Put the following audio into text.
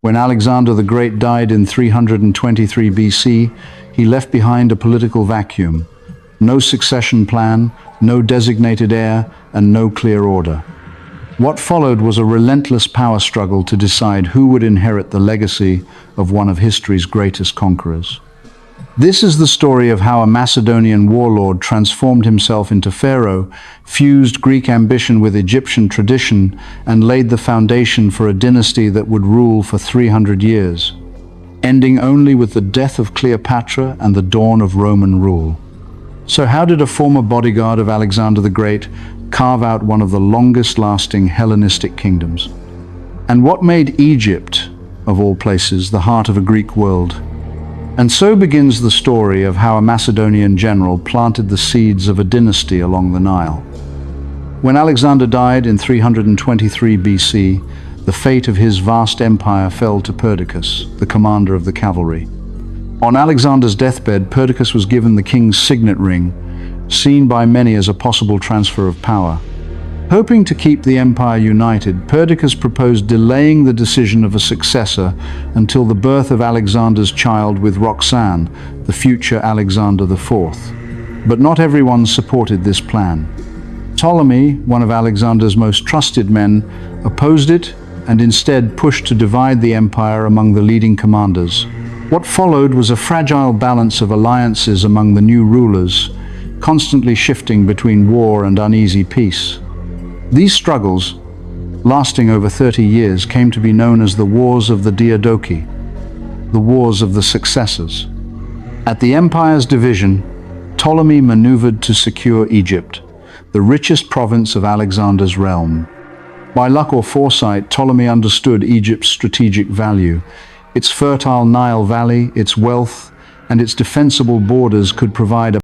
When Alexander the Great died in 323 BC, he left behind a political vacuum. No succession plan, no designated heir, and no clear order. What followed was a relentless power struggle to decide who would inherit the legacy of one of history's greatest conquerors. This is the story of how a Macedonian warlord transformed himself into Pharaoh, fused Greek ambition with Egyptian tradition, and laid the foundation for a dynasty that would rule for 300 years, ending only with the death of Cleopatra and the dawn of Roman rule. So how did a former bodyguard of Alexander the Great carve out one of the longest-lasting Hellenistic kingdoms? And what made Egypt, of all places, the heart of a Greek world? And so begins the story of how a Macedonian general planted the seeds of a dynasty along the Nile. When Alexander died in 323 BC, the fate of his vast empire fell to Perdiccas, the commander of the cavalry. On Alexander's deathbed, Perdiccas was given the king's signet ring, seen by many as a possible transfer of power. Hoping to keep the empire united, Perdiccas proposed delaying the decision of a successor until the birth of Alexander's child with Roxanne, the future Alexander IV. But not everyone supported this plan. Ptolemy, one of Alexander's most trusted men, opposed it and instead pushed to divide the empire among the leading commanders. What followed was a fragile balance of alliances among the new rulers, constantly shifting between war and uneasy peace. These struggles, lasting over 30 years, came to be known as the Wars of the Diadochi, the Wars of the Successors. At the empire's division, Ptolemy maneuvered to secure Egypt, the richest province of Alexander's realm. By luck or foresight, Ptolemy understood Egypt's strategic value. Its fertile Nile Valley, its wealth, and its defensible borders could provide a